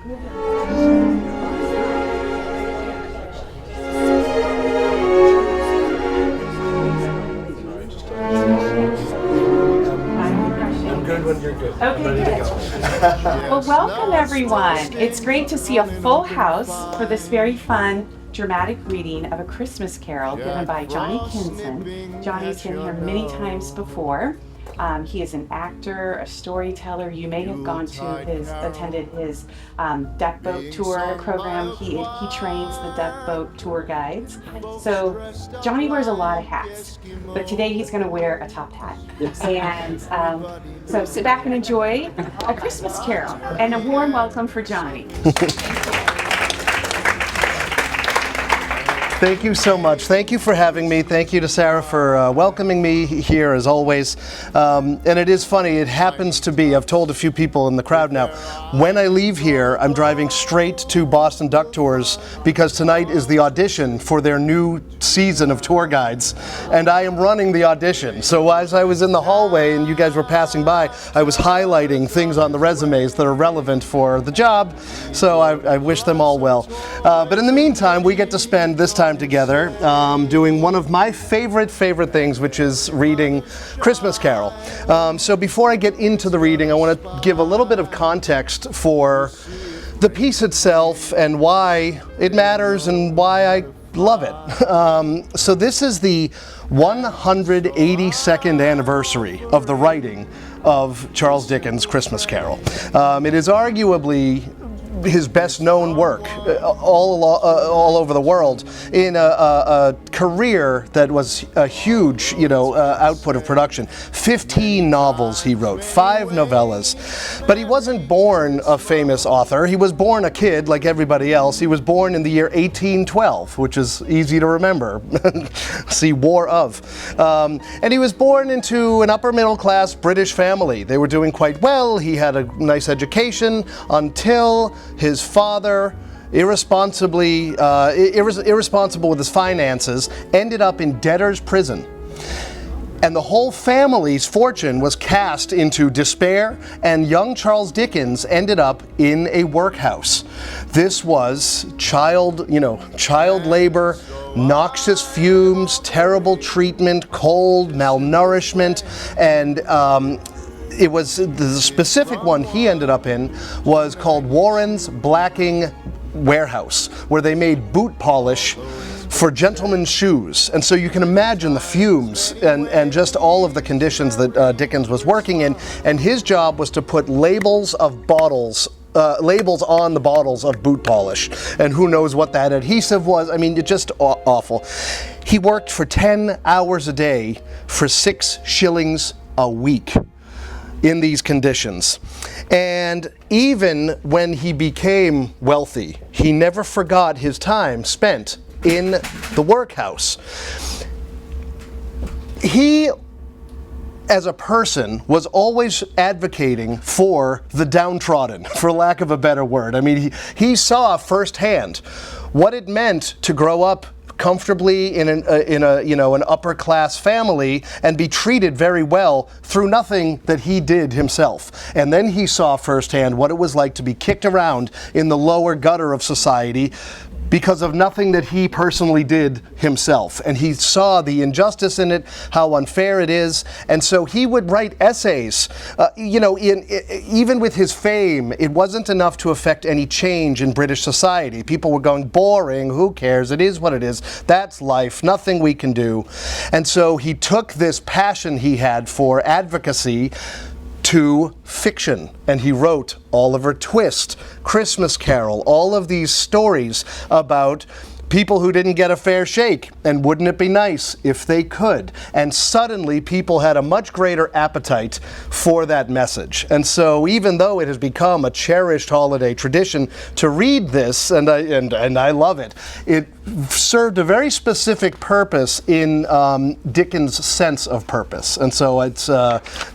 When you're good. Okay, good. Well, welcome everyone. It's great to see a full house for this very fun, dramatic reading of A Christmas Carol given by Johnny Kinsman. Johnny's been here many times before. He is an actor, a storyteller. You may have attended his duck boat tour program. He trains the duck boat tour guides. So Johnny wears a lot of hats, but today he's going to wear a top hat. Yes. And so sit back and enjoy A Christmas Carol, and a warm welcome for Johnny. Thank you so much. Thank you for having me. Thank you to Sarah for welcoming me here as always. And it is funny, it happens to be, I've told a few people in the crowd now, when I leave here, I'm driving straight to Boston Duck Tours because tonight is the audition for their new season of tour guides. And I am running the audition. So as I was in the hallway and you guys were passing by, I was highlighting things on the resumes that are relevant for the job. So I wish them all well. But in the meantime, we get to spend this time together doing one of my favorite things, which is reading Christmas Carol. So before I get into the reading, I want to give a little bit of context for the piece itself and why it matters and why I love it. So this is the 182nd anniversary of the writing of Charles Dickens' Christmas Carol. It is arguably his best known work all over the world in a career that was a huge output of production. 15 novels he wrote, 5 novellas. But he wasn't born a famous author. He was born a kid like everybody else. He was born in the year 1812, which is easy to remember. See, War of. And he was born into an upper middle class British family. They were doing quite well. He had a nice education until his father, irresponsible with his finances, ended up in debtor's prison. And the whole family's fortune was cast into despair, and young Charles Dickens ended up in a workhouse. This was child labor, noxious fumes, terrible treatment, cold, malnourishment, and it was the specific one he ended up in was called Warren's Blacking Warehouse, where they made boot polish for gentlemen's shoes. And so you can imagine the fumes and just all of the conditions that Dickens was working in. And his job was to put labels on the bottles of boot polish. And who knows what that adhesive was. I mean, it's just awful. He worked for 10 hours a day for 6 shillings a week in these conditions. And even when he became wealthy, he never forgot his time spent in the workhouse. He, as a person, was always advocating for the downtrodden, for lack of a better word. I mean, he saw firsthand what it meant to grow up comfortably in an upper class family and be treated very well through nothing that he did himself. And then he saw firsthand what it was like to be kicked around in the lower gutter of society because of nothing that he personally did himself. And he saw the injustice in it, how unfair it is. And so he would write essays. Even with his fame, it wasn't enough to affect any change in British society. People were going, boring, who cares? It is what it is. That's life, nothing we can do. And so he took this passion he had for advocacy to fiction, and he wrote Oliver Twist, Christmas Carol, all of these stories about people who didn't get a fair shake, and wouldn't it be nice if they could? And suddenly people had a much greater appetite for that message. And so even though it has become a cherished holiday tradition to read this, and I love it, it served a very specific purpose in Dickens' sense of purpose. And so it's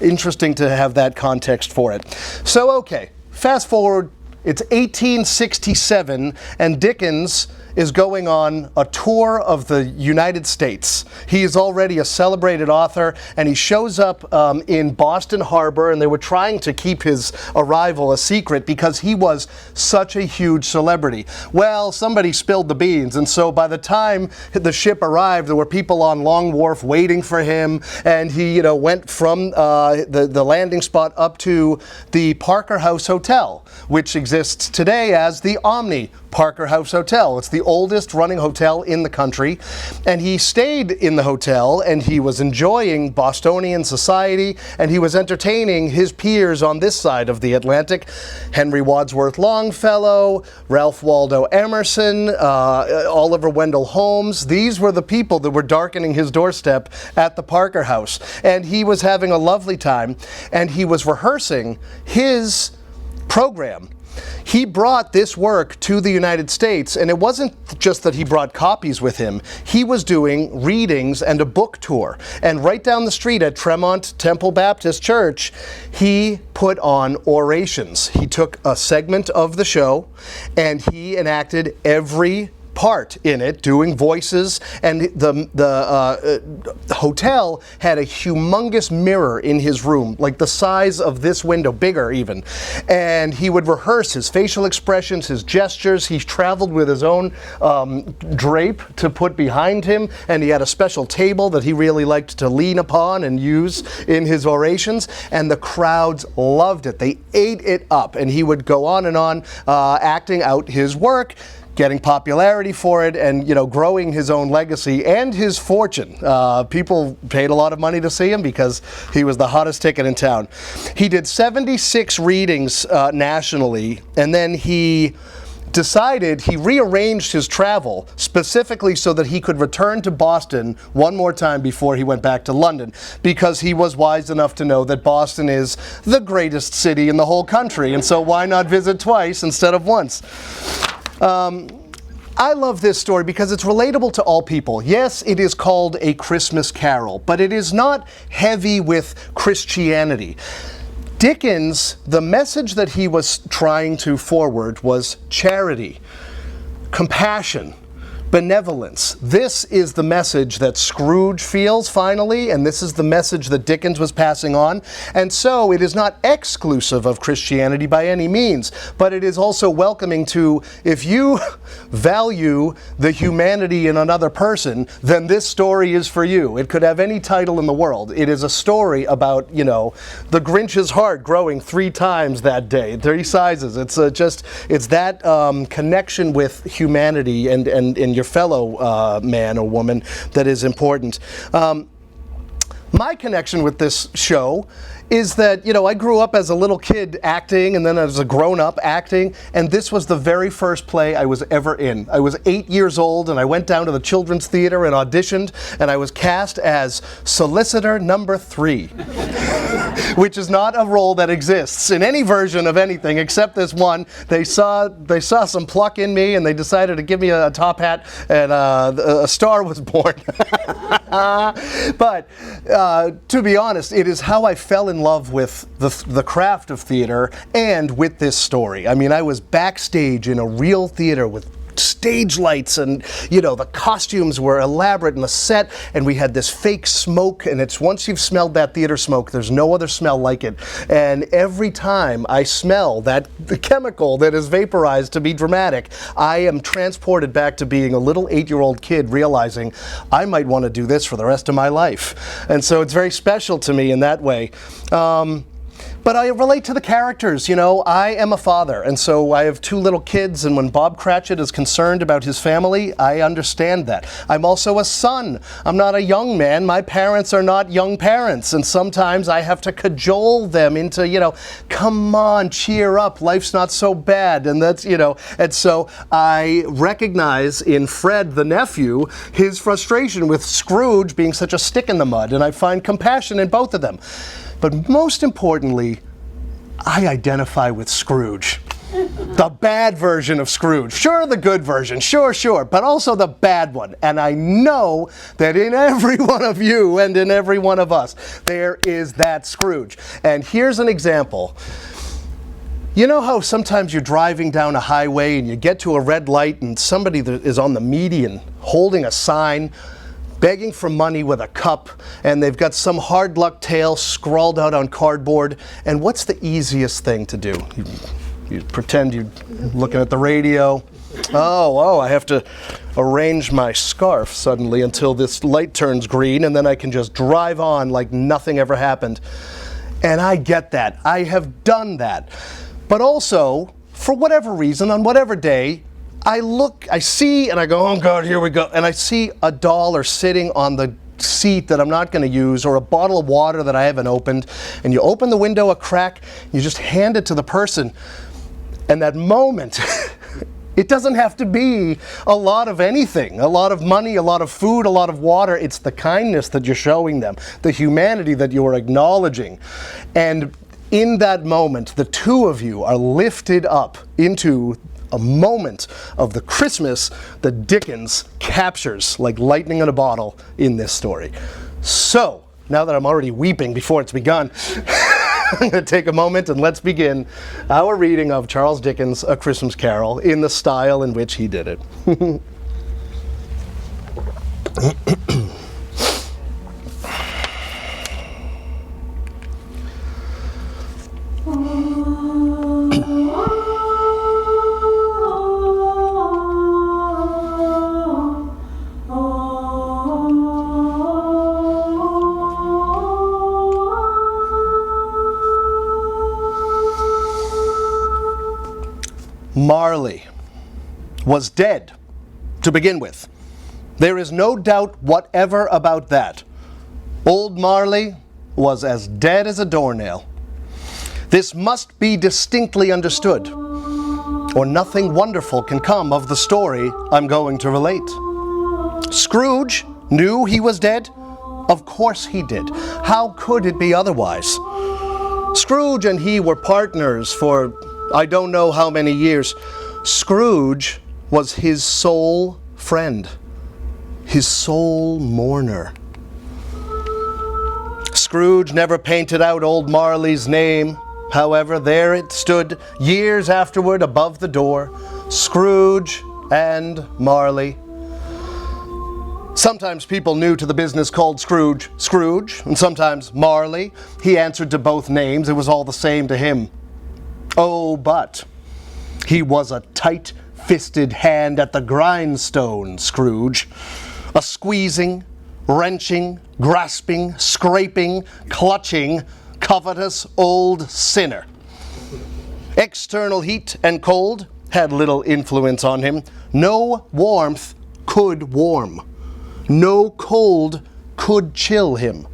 interesting to have that context for it. So okay, fast forward It's 1867, and Dickens is going on a tour of the United States. He is already a celebrated author, and he shows up in Boston Harbor, and they were trying to keep his arrival a secret because he was such a huge celebrity. Well, somebody spilled the beans, and so by the time the ship arrived, there were people on Long Wharf waiting for him, and he, went from the landing spot up to the Parker House Hotel, which exists today as the Omni Parker House Hotel. It's the oldest running hotel in the country, and he stayed in the hotel, and he was enjoying Bostonian society, and he was entertaining his peers on this side of the Atlantic. Henry Wadsworth Longfellow, Ralph Waldo Emerson, Oliver Wendell Holmes. These were the people that were darkening his doorstep at the Parker House, and he was having a lovely time, and he was rehearsing his program. He brought this work to the United States, and it wasn't just that he brought copies with him. He was doing readings and a book tour. And right down the street at Tremont Temple Baptist Church, he put on orations. He took a segment of the show, and he enacted every part in it, doing voices, and the hotel had a humongous mirror in his room, like the size of this window, bigger even, and he would rehearse his facial expressions, his gestures. He traveled with his own drape to put behind him, and he had a special table that he really liked to lean upon and use in his orations, and the crowds loved it. They ate it up, and he would go on and on acting out his work, getting popularity for it, and growing his own legacy and his fortune. People paid a lot of money to see him because he was the hottest ticket in town. He did 76 readings nationally, and then he rearranged his travel specifically so that he could return to Boston one more time before he went back to London, because he was wise enough to know that Boston is the greatest city in the whole country, and so why not visit twice instead of once? I love this story because it's relatable to all people. Yes, it is called A Christmas Carol, but it is not heavy with Christianity. Dickens, the message that he was trying to forward was charity, compassion, benevolence. This is the message that Scrooge feels finally, and this is the message that Dickens was passing on. And so it is not exclusive of Christianity by any means, but it is also welcoming to, if you value the humanity in another person, then this story is for you. It could have any title in the world. It is a story about, the Grinch's heart growing 3 times that day, 3 sizes. It's it's that connection with humanity and your fellow man or woman that is important. My connection with this show is that, I grew up as a little kid acting, and then as a grown-up acting, and this was the very first play I was ever in. I was 8 years old, and I went down to the Children's Theater and auditioned, and I was cast as Solicitor Number 3, which is not a role that exists in any version of anything except this one. They saw some pluck in me, and they decided to give me a top hat, and a star was born. But to be honest, it is how I fell in love with the craft of theater and with this story. I mean, I was backstage in a real theater with stage lights, and the costumes were elaborate, and the set, and we had this fake smoke, and it's once you've smelled that theater smoke, there's no other smell like it. And every time I smell the chemical that is vaporized to be dramatic, I am transported back to being a little 8-year-old kid realizing I might want to do this for the rest of my life. And so it's very special to me in that way. But I relate to the characters. I am a father, and so I have 2 little kids, and when Bob Cratchit is concerned about his family, I understand that. I'm also a son. I'm not a young man. My parents are not young parents, and sometimes I have to cajole them into, come on, cheer up, life's not so bad, and that's, and so I recognize in Fred, the nephew, his frustration with Scrooge being such a stick in the mud, and I find compassion in both of them. But most importantly, I identify with Scrooge. The bad version of Scrooge. Sure, the good version, sure, but also the bad one. And I know that in every one of you and in every one of us, there is that Scrooge. And here's an example. You know how sometimes you're driving down a highway and you get to a red light and somebody that is on the median holding a sign, begging for money with a cup, and they've got some hard luck tale scrawled out on cardboard, and what's the easiest thing to do? You pretend you're looking at the radio. Oh, I have to arrange my scarf suddenly until this light turns green, and then I can just drive on like nothing ever happened. And I get that. I have done that. But also, for whatever reason, on whatever day, I see, and I go, oh God, here we go. And I see $1 sitting on the seat that I'm not going to use, or a bottle of water that I haven't opened. And you open the window a crack, you just hand it to the person. And that moment, it doesn't have to be a lot of anything, a lot of money, a lot of food, a lot of water. It's the kindness that you're showing them, the humanity that you're acknowledging. And in that moment, the two of you are lifted up into a moment of the Christmas that Dickens captures like lightning in a bottle in this story. So, now that I'm already weeping before it's begun, I'm going to take a moment and let's begin our reading of Charles Dickens' A Christmas Carol in the style in which he did it. Marley was dead, to begin with. There is no doubt whatever about that. Old Marley was as dead as a doornail. This must be distinctly understood, or nothing wonderful can come of the story I'm going to relate. Scrooge knew he was dead? Of course he did. How could it be otherwise? Scrooge and he were partners for I don't know how many years. Scrooge was his sole friend, his sole mourner. Scrooge never painted out old Marley's name. However, there it stood years afterward above the door, Scrooge and Marley. Sometimes people new to the business called Scrooge, Scrooge, and sometimes Marley. He answered to both names. It was all the same to him. Oh, but he was a tight-fisted hand at the grindstone, Scrooge. A squeezing, wrenching, grasping, scraping, clutching, covetous old sinner. External heat and cold had little influence on him. No warmth could warm. No cold could chill him.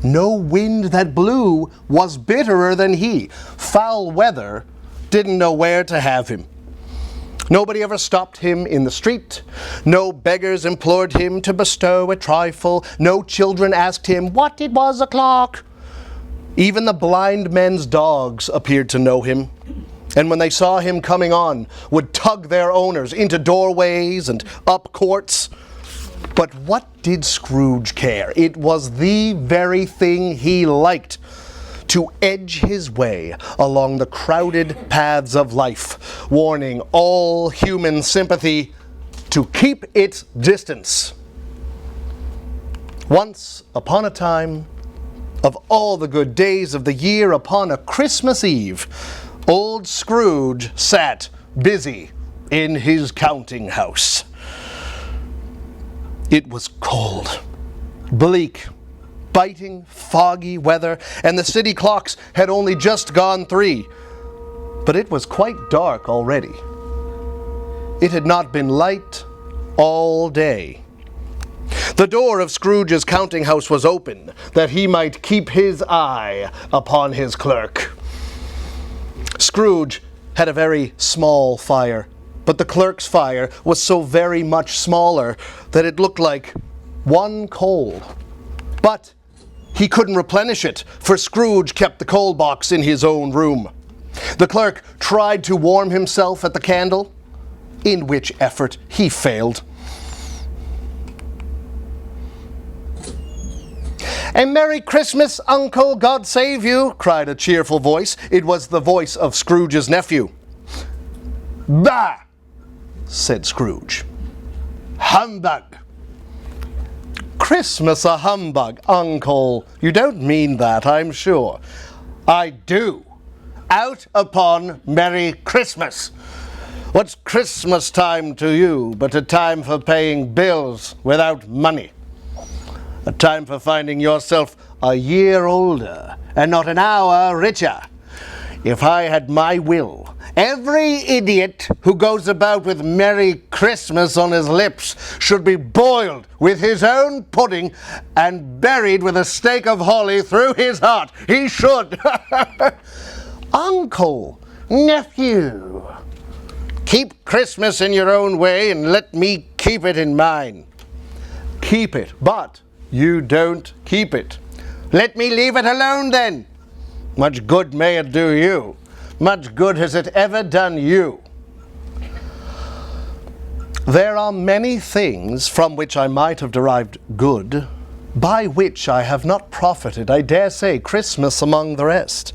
No wind that blew was bitterer than he. Foul weather didn't know where to have him. Nobody ever stopped him in the street. No beggars implored him to bestow a trifle. No children asked him what it was o'clock. Even the blind men's dogs appeared to know him, and when they saw him coming on, would tug their owners into doorways and up courts. But what did Scrooge care? It was the very thing he liked, to edge his way along the crowded paths of life, warning all human sympathy to keep its distance. Once upon a time, of all the good days of the year, upon a Christmas Eve, old Scrooge sat busy in his counting house. It was cold, bleak, biting, foggy weather, and the city clocks had only just gone 3. But it was quite dark already. It had not been light all day. The door of Scrooge's counting house was open, that he might keep his eye upon his clerk. Scrooge had a very small fire, but the clerk's fire was so very much smaller that it looked like one coal. But he couldn't replenish it, for Scrooge kept the coal box in his own room. The clerk tried to warm himself at the candle, in which effort he failed. "A Merry Christmas, Uncle, God save you," cried a cheerful voice. It was the voice of Scrooge's nephew. "Bah!" said Scrooge. "Humbug!" "Christmas a humbug, Uncle. You don't mean that, I'm sure." "I do. Out upon Merry Christmas. What's Christmas time to you but a time for paying bills without money? A time for finding yourself a year older and not an hour richer. If I had my will, every idiot who goes about with Merry Christmas on his lips should be boiled with his own pudding and buried with a stake of holly through his heart. He should." "Uncle, nephew, keep Christmas in your own way and let me keep it in mine." "Keep it, but you don't keep it." "Let me leave it alone then." "Much good may it do you. Much good has it ever done you." There are many things from which I might have derived good, by which I have not profited, I dare say, Christmas among the rest.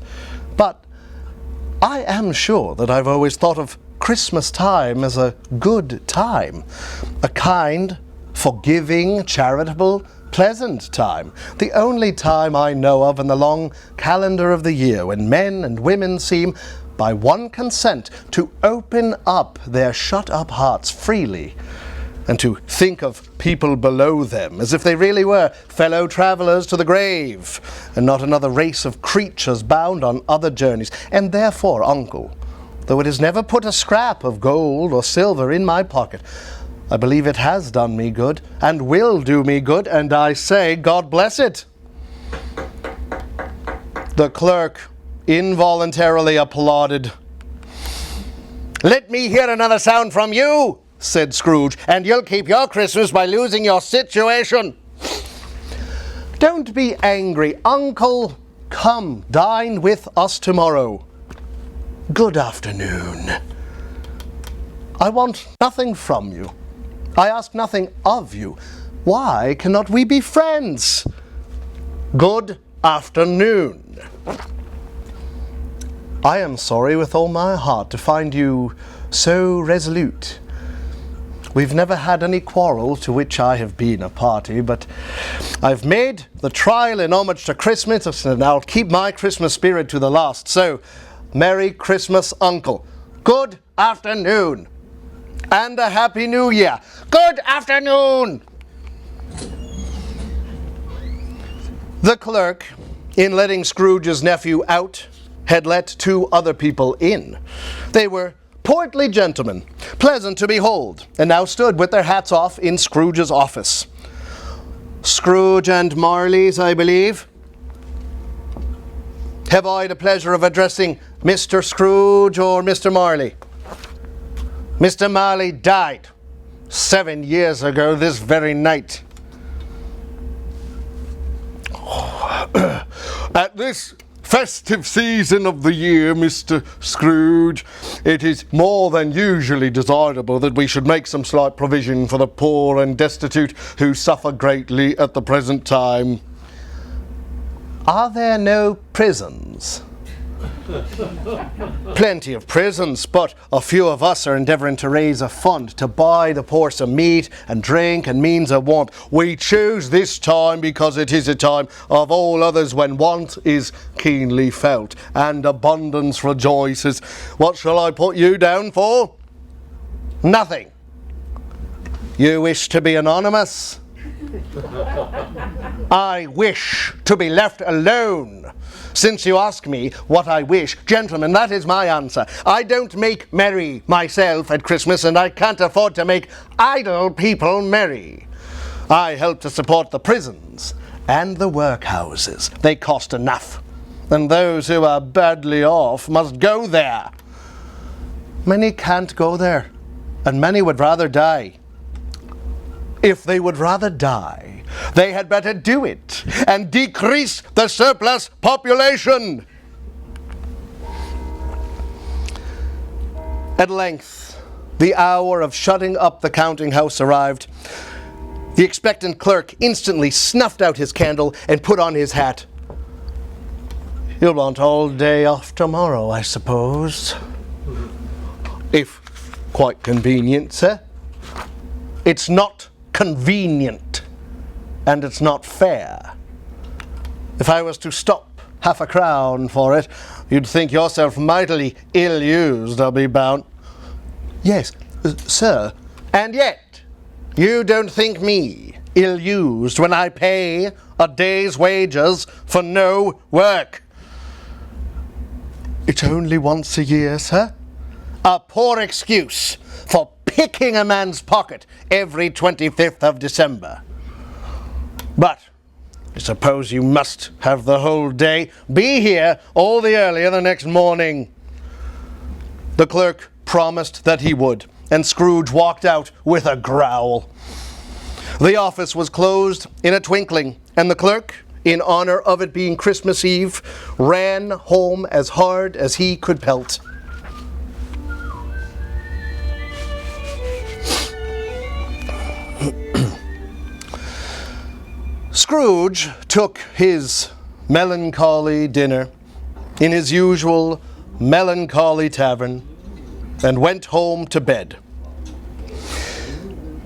But I am sure that I've always thought of Christmas time as a good time, a kind, forgiving, charitable, pleasant time, the only time I know of in the long calendar of the year when men and women seem, by one consent, to open up their shut-up hearts freely, and to think of people below them as if they really were fellow travellers to the grave, and not another race of creatures bound on other journeys. And therefore, Uncle, though it has never put a scrap of gold or silver in my pocket, I believe it has done me good, and will do me good, and I say, God bless it." The clerk involuntarily applauded. "Let me hear another sound from you," said Scrooge, "and you'll keep your Christmas by losing your situation." "Don't be angry, Uncle. Come, dine with us tomorrow." "Good afternoon. I want nothing from you. I ask nothing of you. Why cannot we be friends?" "Good afternoon." "I am sorry with all my heart to find you so resolute. We've never had any quarrel to which I have been a party, but I've made the trial in homage to Christmas, and I'll keep my Christmas spirit to the last. So, Merry Christmas, Uncle. Good afternoon. And a Happy New Year. Good afternoon." The clerk, in letting Scrooge's nephew out, had let two other people in. They were portly gentlemen, pleasant to behold, and now stood with their hats off in Scrooge's office. "Scrooge and Marley's, I believe. Have I the pleasure of addressing Mr. Scrooge or Mr. Marley?" "Mr. Marley died 7 years ago this very night." "At this festive season of the year, Mr. Scrooge, it is more than usually desirable that we should make some slight provision for the poor and destitute who suffer greatly at the present time." "Are there no prisons?" "Plenty of prisons, but a few of us are endeavouring to raise a fund to buy the poor some meat and drink and means of warmth. We choose this time because it is a time of all others when want is keenly felt and abundance rejoices. What shall I put you down for?" "Nothing." "You wish to be anonymous?" "I wish to be left alone. Since you ask me what I wish, gentlemen, that is my answer. I don't make merry myself at Christmas, and I can't afford to make idle people merry. I help to support the prisons and the workhouses. They cost enough, and those who are badly off must go there." "Many can't go there, and many would rather die." "If they would rather die, they had better do it and decrease the surplus population." At length, the hour of shutting up the counting house arrived. The expectant clerk instantly snuffed out his candle and put on his hat. "You'll want all day off tomorrow, I suppose. If quite convenient, sir." "It's not convenient, and it's not fair. If I was to stop half a crown for it, you'd think yourself mightily ill-used, I'll be bound." "Yes, sir." "And yet, you don't think me ill-used when I pay a day's wages for no work." "It's only once a year, sir." "A poor excuse for picking a man's pocket every 25th of December. But I suppose you must have the whole day. Be here all the earlier the next morning." The clerk promised that he would, and Scrooge walked out with a growl. The office was closed in a twinkling, and the clerk, in honor of it being Christmas Eve, ran home as hard as he could pelt. Scrooge took his melancholy dinner in his usual melancholy tavern and went home to bed.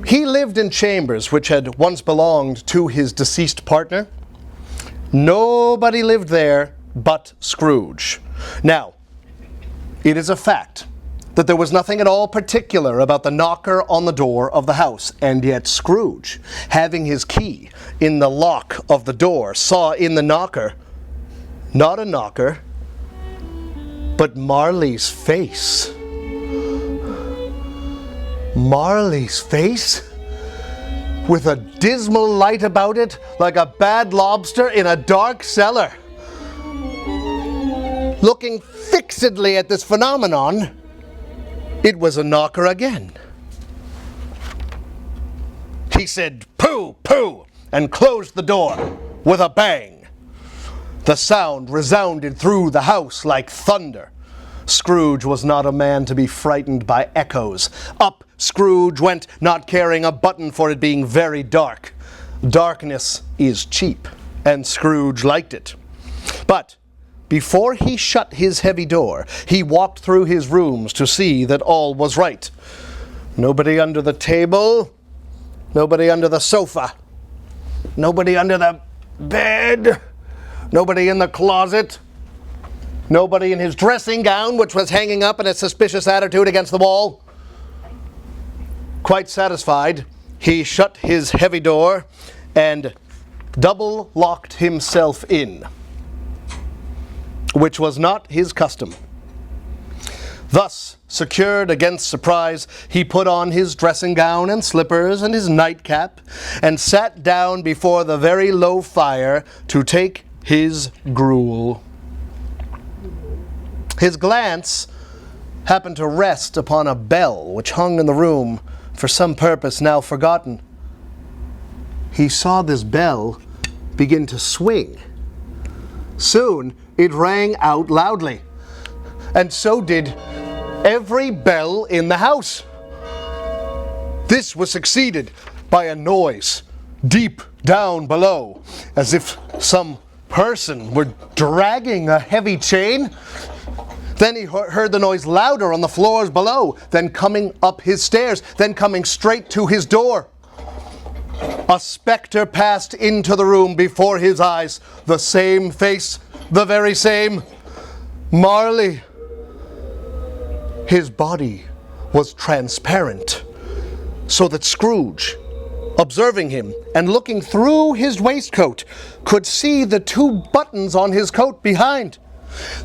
He lived in chambers which had once belonged to his deceased partner. Nobody lived there but Scrooge. Now, it is a fact that there was nothing at all particular about the knocker on the door of the house, and yet Scrooge, having his key in the lock of the door, saw in the knocker not a knocker, but Marley's face. Marley's face, with a dismal light about it, like a bad lobster in a dark cellar. Looking fixedly at this phenomenon, it was a knocker again. He said, "Pooh, pooh," and closed the door with a bang. The sound resounded through the house like thunder. Scrooge was not a man to be frightened by echoes. Up Scrooge went, not caring a button for it being very dark. Darkness is cheap, and Scrooge liked it. But before he shut his heavy door, he walked through his rooms to see that all was right. Nobody under the table, nobody under the sofa, nobody under the bed, nobody in the closet, nobody in his dressing gown, which was hanging up in a suspicious attitude against the wall. Quite satisfied, he shut his heavy door and double-locked himself in, which was not his custom. Thus, secured against surprise, he put on his dressing gown and slippers and his nightcap, and sat down before the very low fire to take his gruel. His glance happened to rest upon a bell which hung in the room for some purpose now forgotten. He saw this bell begin to swing. Soon it rang out loudly, and so did every bell in the house. This was succeeded by a noise deep down below, as if some person were dragging a heavy chain. Then he heard the noise louder on the floors below, then coming up his stairs, then coming straight to his door. A specter passed into the room before his eyes. The same face, the very same. Marley. His body was transparent, so that Scrooge, observing him and looking through his waistcoat, could see the two buttons on his coat behind.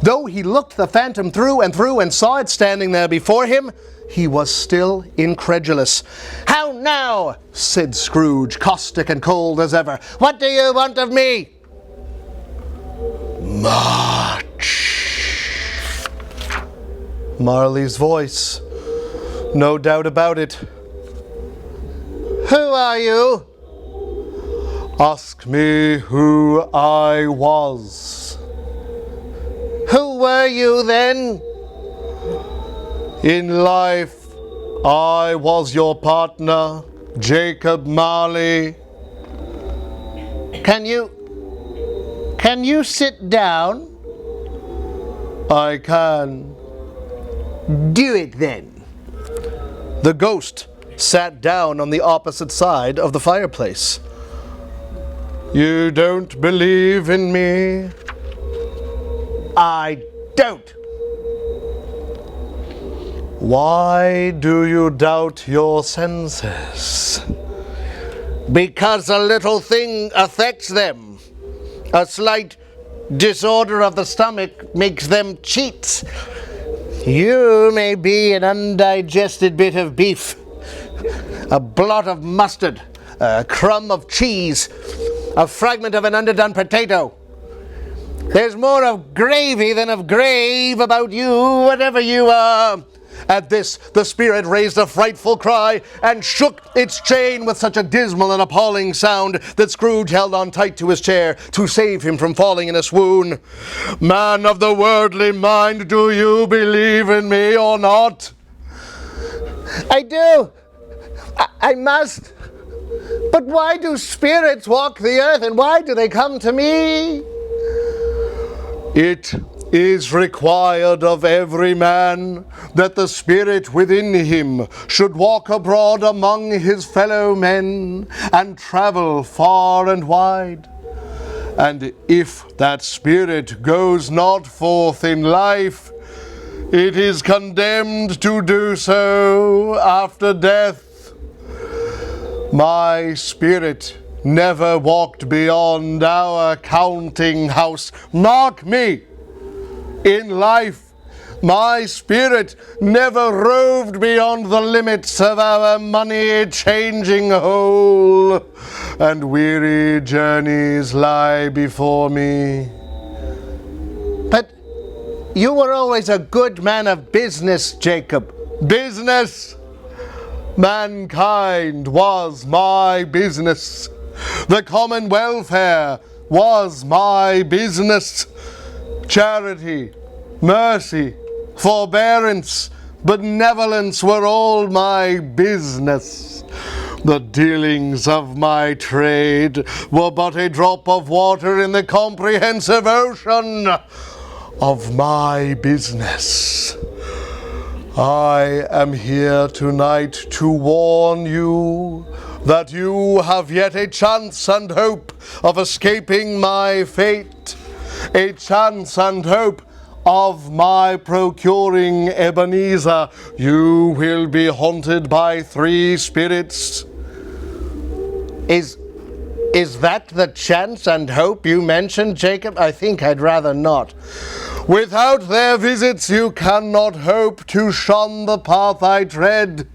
Though he looked the phantom through and saw it standing there before him, he was still incredulous. "How now?" said Scrooge, caustic and cold as ever. "What do you want of me?" "Much." Marley's voice, no doubt about it. "Who are you?" "Ask me who I was." "Who were you then?" "In life, I was your partner. Jacob Marley. Can you sit down? I can. Do it then. The ghost sat down on the opposite side of the fireplace. You don't believe in me? I don't. Why do you doubt your senses? Because a little thing affects them. A slight disorder of the stomach makes them cheats. You may be an undigested bit of beef, a blot of mustard, a crumb of cheese, a fragment of an underdone potato. There's more of gravy than of grave about you, whatever you are. At this, the spirit raised a frightful cry and shook its chain with such a dismal and appalling sound that Scrooge held on tight to his chair to save him from falling in a swoon. Man of the worldly mind, do you believe in me or not? I do. I must. But why do spirits walk the earth, and why do they come to me? It is required of every man that the spirit within him should walk abroad among his fellow men and travel far and wide. And if that spirit goes not forth in life, it is condemned to do so after death. My spirit never walked beyond our counting house. Mark me! In life, my spirit never roved beyond the limits of our money-changing hole, and weary journeys lie before me. But you were always a good man of business, Jacob. Business! Mankind was my business. The common welfare was my business. Charity, mercy, forbearance, benevolence were all my business. The dealings of my trade were but a drop of water in the comprehensive ocean of my business. I am here tonight to warn you that you have yet a chance and hope of escaping my fate. A chance and hope of my procuring Ebenezer. You will be haunted by 3 spirits. Is that the chance and hope you mentioned, Jacob? I think I'd rather not. Without their visits, you cannot hope to shun the path I tread.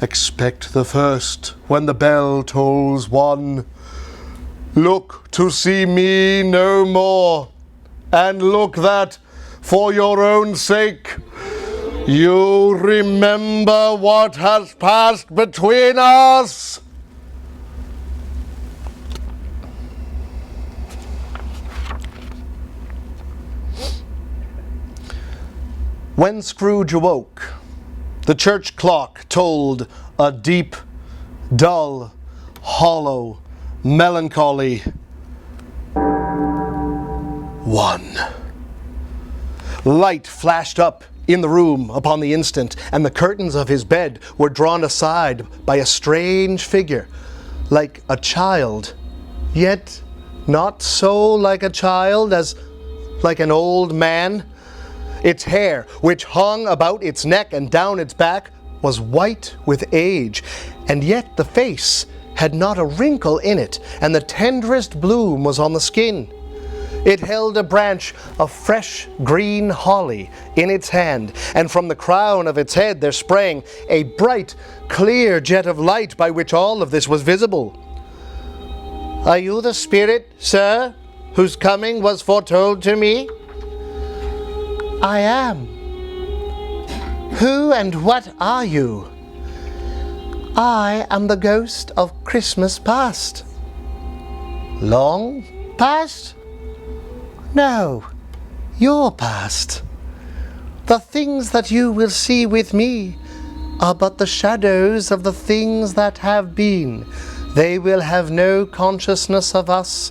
Expect the first when the bell tolls 1. Look to see me no more, and look that, for your own sake, you remember what has passed between us. When Scrooge awoke, the church clock tolled a deep, dull, hollow, melancholy 1. Light flashed up in the room upon the instant, and the curtains of his bed were drawn aside by a strange figure, like a child, yet not so like a child as like an old man. Its hair, which hung about its neck and down its back, was white with age, and yet the face had not a wrinkle in it, and the tenderest bloom was on the skin. It held a branch of fresh green holly in its hand, and from the crown of its head there sprang a bright, clear jet of light by which all of this was visible. Are you the spirit, sir, whose coming was foretold to me? I am. Who and what are you? I am the ghost of Christmas past. Long past? No, your past. The things that you will see with me are but the shadows of the things that have been. They will have no consciousness of us.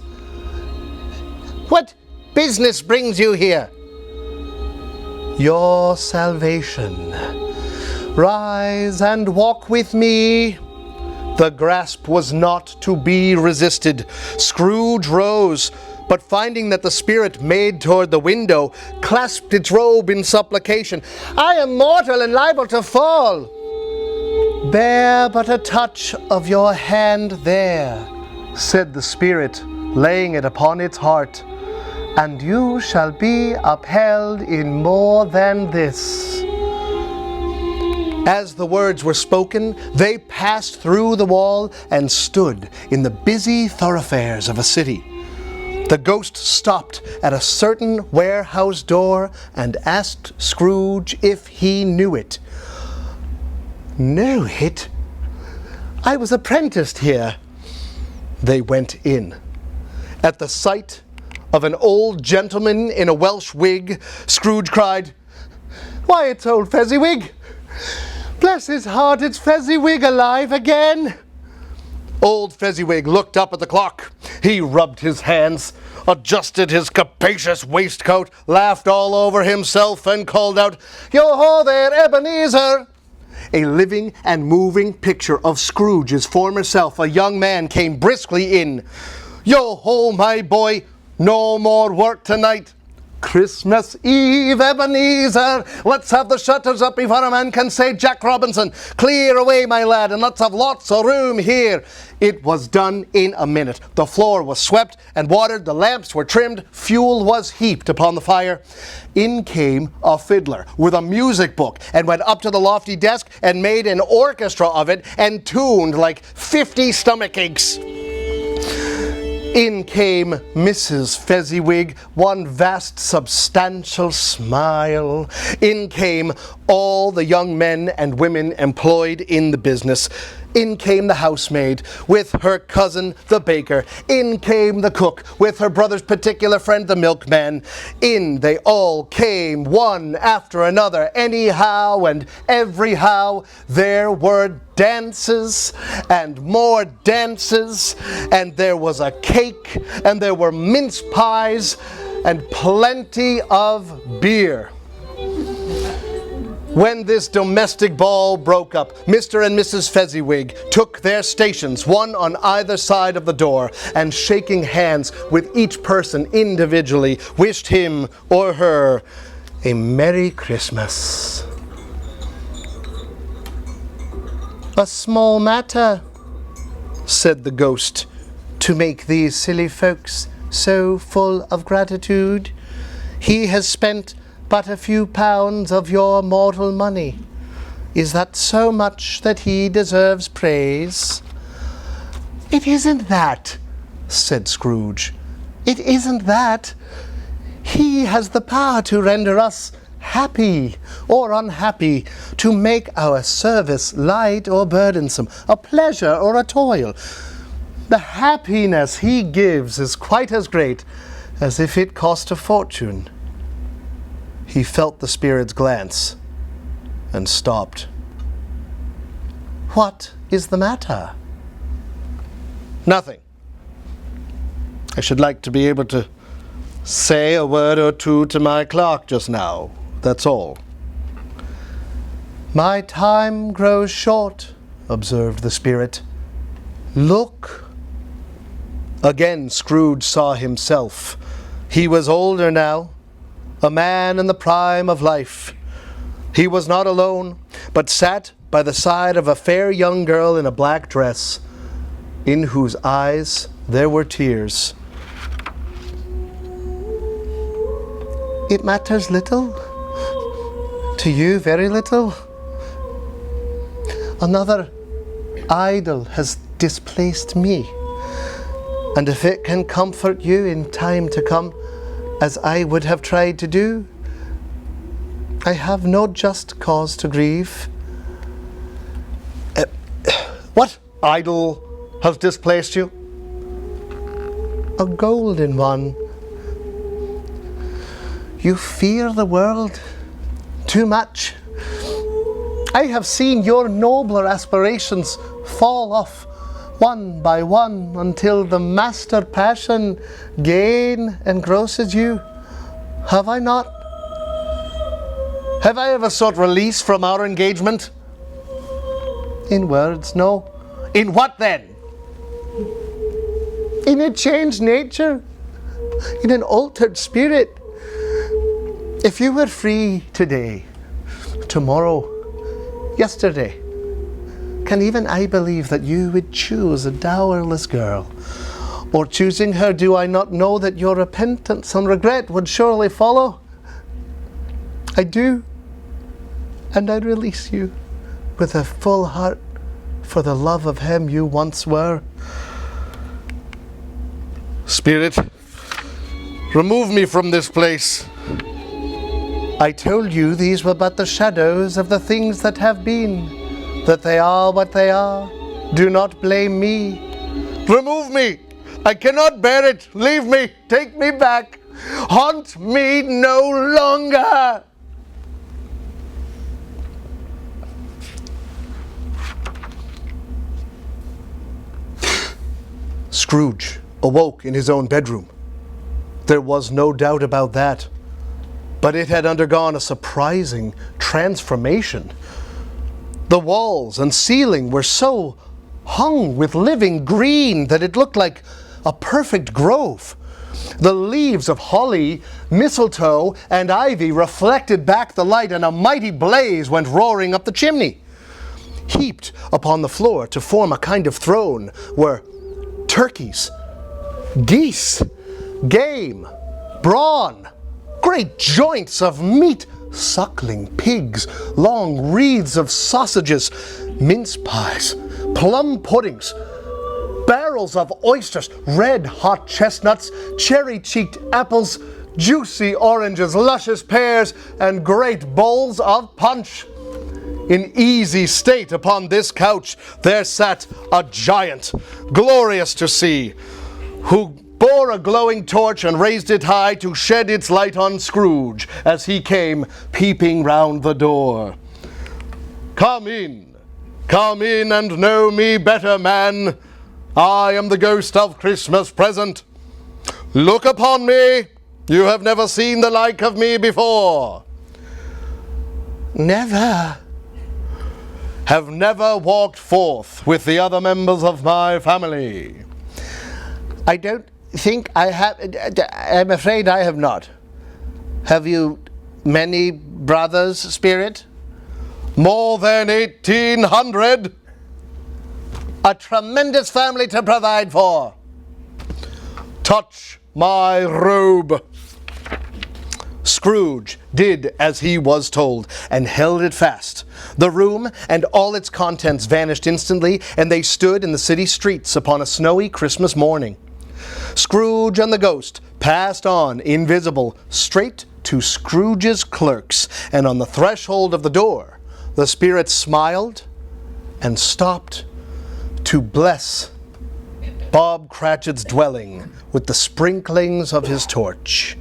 What business brings you here? Your salvation. Rise and walk with me. The grasp was not to be resisted. Scrooge rose, but finding that the spirit made toward the window, clasped its robe in supplication. I am mortal and liable to fall. Bear but a touch of your hand there, said the spirit, laying it upon its heart, and you shall be upheld in more than this. As the words were spoken, they passed through the wall and stood in the busy thoroughfares of a city. The ghost stopped at a certain warehouse door and asked Scrooge if he knew it. Know it? I was apprenticed here. They went in. At the sight of an old gentleman in a Welsh wig, Scrooge cried, Why, it's old Fezziwig! Bless his heart, it's Fezziwig alive again! Old Fezziwig looked up at the clock. He rubbed his hands, adjusted his capacious waistcoat, laughed all over himself, and called out, Yo-ho there, Ebenezer! A living and moving picture of Scrooge's former self, a young man, came briskly in. Yo-ho, my boy, no more work tonight. Christmas Eve, Ebenezer. Let's have the shutters up before a man can say Jack Robinson. Clear away, my lad, and let's have lots of room here. It was done in a minute. The floor was swept and watered, the lamps were trimmed, fuel was heaped upon the fire. In came a fiddler with a music book and went up to the lofty desk and made an orchestra of it and tuned like 50 stomach aches. In came Mrs. Fezziwig, one vast substantial smile. In came all the young men and women employed in the business. In came the housemaid with her cousin, the baker. In came the cook with her brother's particular friend, the milkman. In they all came, one after another, anyhow and everyhow. There were dances and more dances, and there was a cake, and there were mince pies, and plenty of beer. When this domestic ball broke up, Mr. and Mrs. Fezziwig took their stations, one on either side of the door, and shaking hands with each person individually, wished him or her a Merry Christmas. A small matter, said the ghost, to make these silly folks so full of gratitude. He has spent but a few pounds of your mortal money. Is that so much that he deserves praise? It isn't that, said Scrooge. It isn't that. He has the power to render us happy or unhappy, to make our service light or burdensome, a pleasure or a toil. The happiness he gives is quite as great as if it cost a fortune. He felt the spirit's glance and stopped. What is the matter? Nothing. I should like to be able to say a word or two to my clerk just now. That's all. My time grows short, observed the spirit. Look. Again Scrooge saw himself. He was older now, a man in the prime of life. He was not alone, but sat by the side of a fair young girl in a black dress, in whose eyes there were tears. It matters little. To you, very little. Another idol has displaced me, and if it can comfort you in time to come, as I would have tried to do, I have no just cause to grieve. What idol has displaced you? A golden one. You fear the world too much. I have seen your nobler aspirations fall off one by one until the master passion gain engrosses you. Have I not? Have I ever sought release from our engagement? In words, no. In what then? In a changed nature, in an altered spirit. If you were free today, tomorrow, yesterday, can even I believe that you would choose a dowerless girl? Or choosing her, do I not know that your repentance and regret would surely follow? I do, and I release you with a full heart for the love of him you once were. Spirit, remove me from this place. I told you these were but the shadows of the things that have been, that they are what they are. Do not blame me. Remove me. I cannot bear it. Leave me. Take me back. Haunt me no longer. Scrooge awoke in his own bedroom. There was no doubt about that. But it had undergone a surprising transformation. The walls and ceiling were so hung with living green that it looked like a perfect grove. The leaves of holly, mistletoe, and ivy reflected back the light, and a mighty blaze went roaring up the chimney. Heaped upon the floor to form a kind of throne were turkeys, geese, game, brawn, great joints of meat, suckling pigs, long wreaths of sausages, mince pies, plum puddings, barrels of oysters, red-hot chestnuts, cherry-cheeked apples, juicy oranges, luscious pears, and great bowls of punch. In easy state upon this couch there sat a giant, glorious to see, who bore a glowing torch and raised it high to shed its light on Scrooge as he came peeping round the door. Come in and know me better, man. I am the ghost of Christmas present. Look upon me. You have never seen the like of me before. Never. Have never walked forth with the other members of my family. I don't think I have. I'm afraid I have not. Have you many brothers, Spirit? More than 1,800. A tremendous family to provide for. Touch my robe. Scrooge did as he was told and held it fast. The room and all its contents vanished instantly, and they stood in the city streets upon a snowy Christmas morning. Scrooge and the ghost passed on, invisible, straight to Scrooge's clerks, and on the threshold of the door, the spirit smiled and stopped to bless Bob Cratchit's dwelling with the sprinklings of his torch.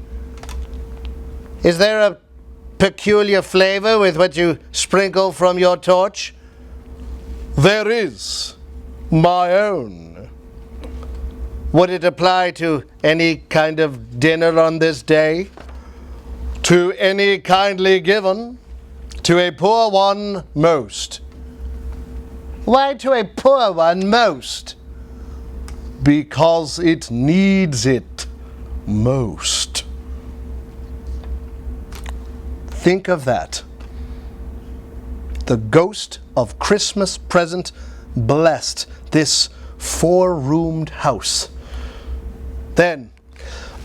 Is there a peculiar flavor with what you sprinkle from your torch? There is. My own. Would it apply to any kind of dinner on this day? To any kindly given? To a poor one most. Why to a poor one most? Because it needs it most. Think of that. The ghost of Christmas present blessed this four-roomed house. Then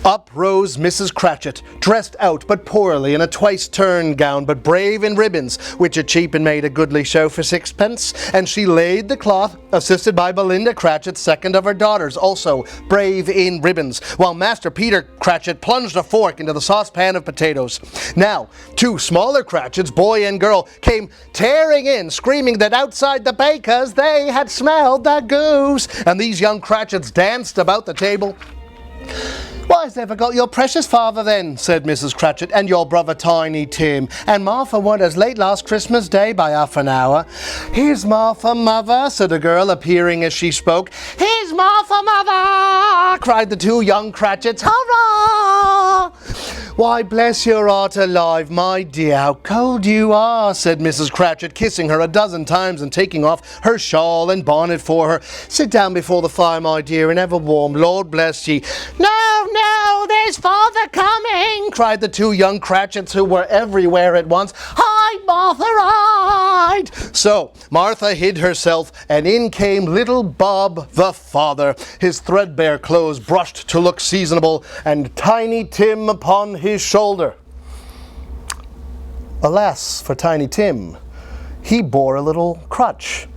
up rose Mrs. Cratchit, dressed out but poorly in a twice-turned gown, but brave in ribbons, which a cheap and made a goodly show for sixpence, and she laid the cloth, assisted by Belinda Cratchit, second of her daughters, also brave in ribbons, while Master Peter Cratchit plunged a fork into the saucepan of potatoes. Now, two smaller Cratchits, boy and girl, came tearing in, screaming that outside the baker's they had smelled the goose, and these young Cratchits danced about the table. Why has never got your precious father then, said Mrs. Cratchit, and your brother Tiny Tim, and Martha weren't as late last Christmas Day by half an hour. Here's Martha, mother, said a girl, appearing as she spoke. Here's Martha, mother, cried the two young Cratchits. Hurrah! Why, bless your heart alive, my dear, how cold you are, said Mrs. Cratchit, kissing her a dozen times and taking off her shawl and bonnet for her. Sit down before the fire, my dear, and have a warm, Lord bless ye. No, there's father coming, cried the two young Cratchits, who were everywhere at once. Hide, Martha, hide! So Martha hid herself, and in came little Bob the father, his threadbare clothes brushed to look seasonable, and Tiny Tim upon his shoulder. Alas for Tiny Tim, he bore a little crutch,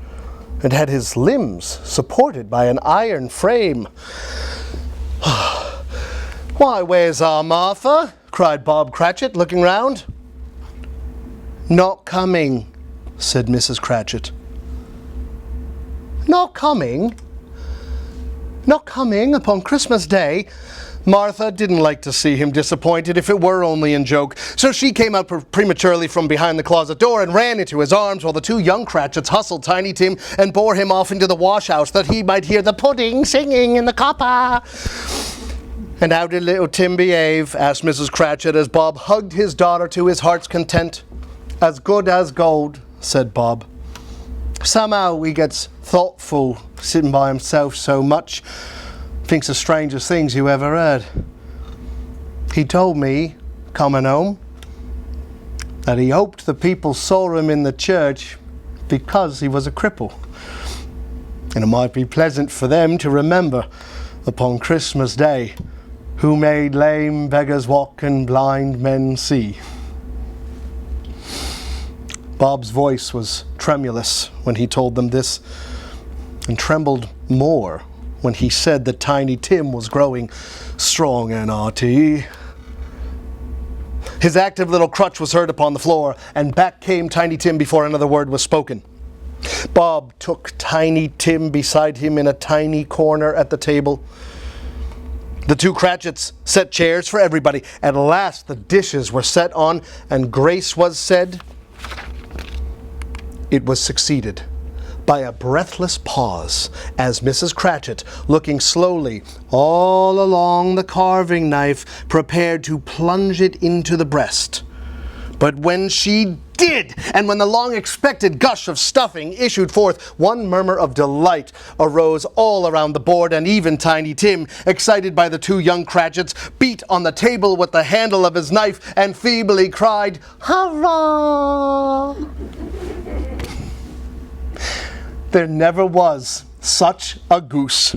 and had his limbs supported by an iron frame. Why, where's our Martha? Cried Bob Cratchit, looking round. Not coming, said Mrs. Cratchit. Not coming? Not coming upon Christmas Day? Martha didn't like to see him disappointed, if it were only in joke, so she came out prematurely from behind the closet door and ran into his arms, while the two young Cratchits hustled Tiny Tim and bore him off into the wash-house that he might hear the pudding singing in the copper. And how did little Tim behave? Asked Mrs. Cratchit as Bob hugged his daughter to his heart's content. As good as gold, said Bob. Somehow he gets thoughtful, sitting by himself so much. Thinks the strangest things you ever heard. He told me, coming home, that he hoped the people saw him in the church because he was a cripple. And it might be pleasant for them to remember upon Christmas Day, who made lame beggars walk and blind men see. Bob's voice was tremulous when he told them this, and trembled more when he said that Tiny Tim was growing strong and hearty. His active little crutch was heard upon the floor, and back came Tiny Tim before another word was spoken. Bob took Tiny Tim beside him in a tiny corner at the table. The two Cratchits set chairs for everybody. At last the dishes were set on, and grace was said. It was succeeded by a breathless pause, as Mrs. Cratchit, looking slowly all along the carving knife, prepared to plunge it into the breast. But when she did, and when the long-expected gush of stuffing issued forth, one murmur of delight arose all around the board, and even Tiny Tim, excited by the two young Cratchits, beat on the table with the handle of his knife and feebly cried, "Hurrah!" There never was such a goose.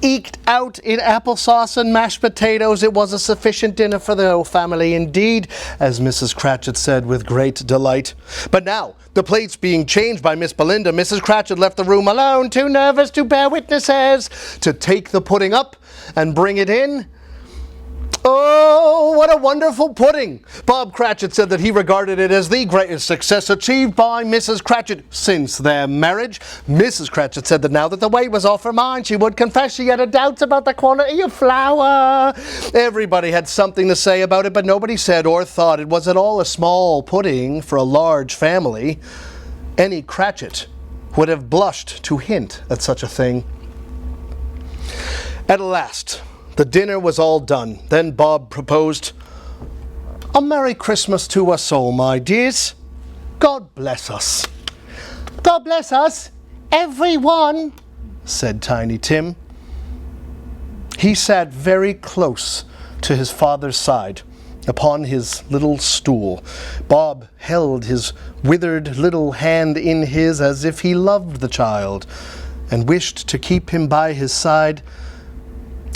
Eked out in applesauce and mashed potatoes, it was a sufficient dinner for the whole family indeed, as Mrs. Cratchit said with great delight. But now, the plates being changed by Miss Belinda, Mrs. Cratchit left the room alone, too nervous to bear witnesses, to take the pudding up and bring it in. Oh, what a wonderful pudding! Bob Cratchit said that he regarded it as the greatest success achieved by Mrs. Cratchit since their marriage. Mrs. Cratchit said that now that the weight was off her mind, she would confess she had doubts about the quantity of flour. Everybody had something to say about it, but nobody said or thought it was at all a small pudding for a large family. Any Cratchit would have blushed to hint at such a thing. At last, the dinner was all done. Then Bob proposed, "A Merry Christmas to us all, my dears. God bless us." "God bless us, everyone," said Tiny Tim. He sat very close to his father's side, upon his little stool. Bob held his withered little hand in his as if he loved the child, and wished to keep him by his side,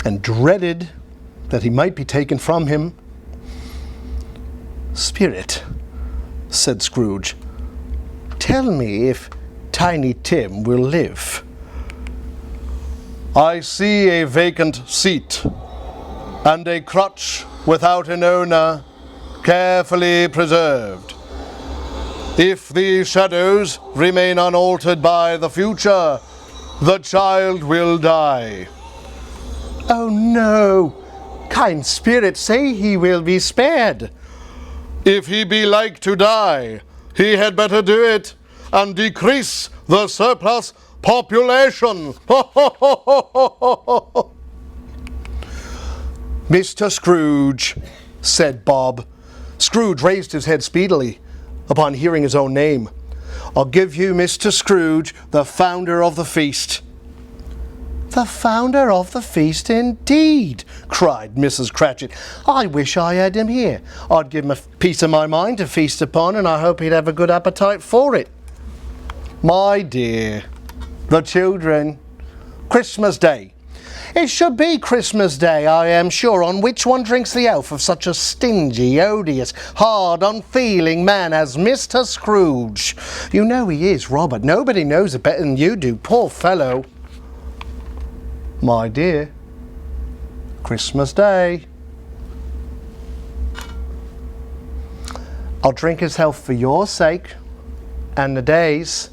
and dreaded that he might be taken from him. "Spirit," said Scrooge, "tell me if Tiny Tim will live." "I see a vacant seat, and a crutch without an owner, carefully preserved. If the shadows remain unaltered by the future, the child will die." "Oh no! kind spirits say he will be spared. If he be like to die, he had better do it, and decrease the surplus population. Mr. Scrooge, said Bob. Scrooge raised his head speedily upon hearing his own name. I'll give you Mr. Scrooge, the founder of the feast. The founder of the feast, indeed, cried Mrs. Cratchit. I wish I had him here. I'd give him a piece of my mind to feast upon, and I hope he'd have a good appetite for it. My dear, the children, Christmas Day. It should be Christmas Day, I am sure. On which one drinks the health of such a stingy, odious, hard, unfeeling man as Mr. Scrooge? You know he is, Robert. Nobody knows it better than you do, poor fellow. My dear, Christmas Day. I'll drink his health for your sake, and the day's,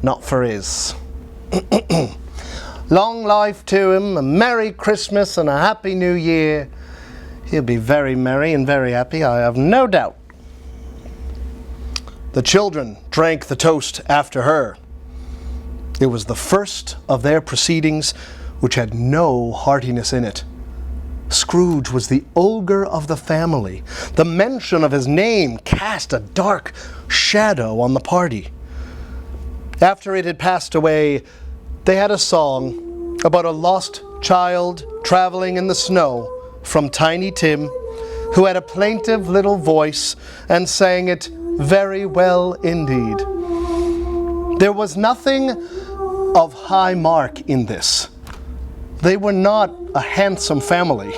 not for his. Long life to him, a Merry Christmas and a Happy New Year. He'll be very merry and very happy, I have no doubt. The children drank the toast after her. It was the first of their proceedings which had no heartiness in it. Scrooge was the ogre of the family. The mention of his name cast a dark shadow on the party. After it had passed away, they had a song about a lost child traveling in the snow from Tiny Tim, who had a plaintive little voice and sang it very well indeed. There was nothing of high mark in this. They were not a handsome family.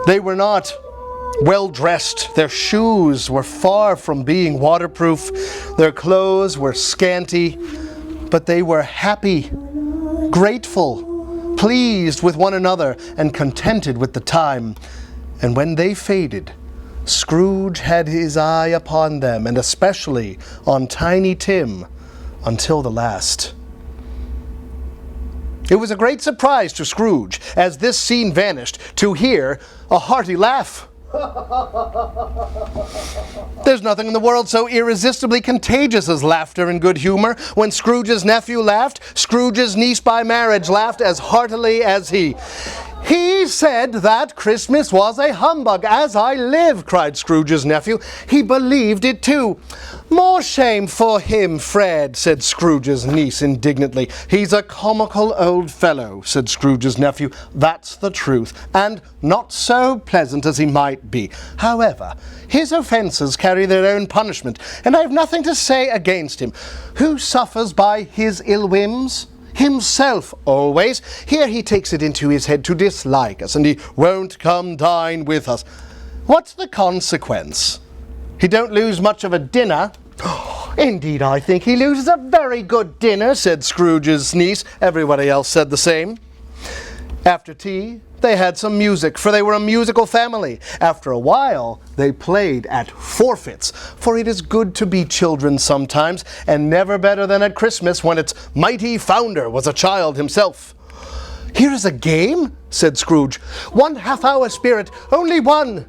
They were not well dressed. Their shoes were far from being waterproof. Their clothes were scanty, but they were happy, grateful, pleased with one another, and contented with the time. And when they faded, Scrooge had his eye upon them, and especially on Tiny Tim, until the last. It was a great surprise to Scrooge, as this scene vanished, to hear a hearty laugh. There's nothing in the world so irresistibly contagious as laughter and good humor. When Scrooge's nephew laughed, Scrooge's niece by marriage laughed as heartily as he. He said that Christmas was a humbug, as I live, cried Scrooge's nephew. He believed it too. More shame for him, Fred, said Scrooge's niece indignantly. He's a comical old fellow, said Scrooge's nephew. That's the truth, and not so pleasant as he might be. However, his offences carry their own punishment, and I have nothing to say against him. Who suffers by his ill whims? Himself always. Here he takes it into his head to dislike us, and he won't come dine with us. What's the consequence? He don't lose much of a dinner. Indeed, I think he loses a very good dinner, said Scrooge's niece. Everybody else said the same. After tea, they had some music, for they were a musical family. After a while, they played at forfeits, for it is good to be children sometimes, and never better than at Christmas, when its mighty founder was a child himself. Here is a game, said Scrooge. 1/2 hour spirit, only one.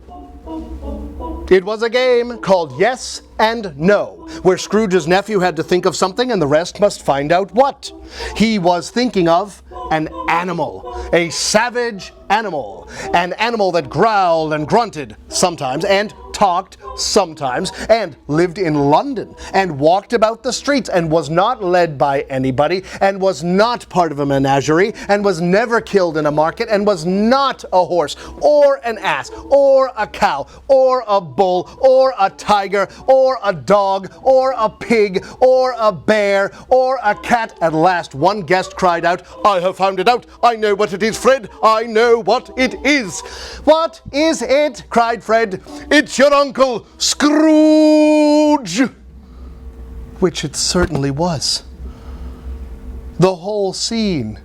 It was a game called Yes and No, where Scrooge's nephew had to think of something and the rest must find out what. He was thinking of an animal, a savage animal, an animal that growled and grunted sometimes and talked sometimes, and lived in London, and walked about the streets, and was not led by anybody, and was not part of a menagerie, and was never killed in a market, and was not a horse, or an ass, or a cow, or a bull, or a tiger, or a dog, or a pig, or a bear, or a cat. At last one guest cried out, I have found it out. I know what it is, Fred. I know what it is. What is it? Cried Fred. It's your Uncle Scrooge! Which it certainly was. The whole scene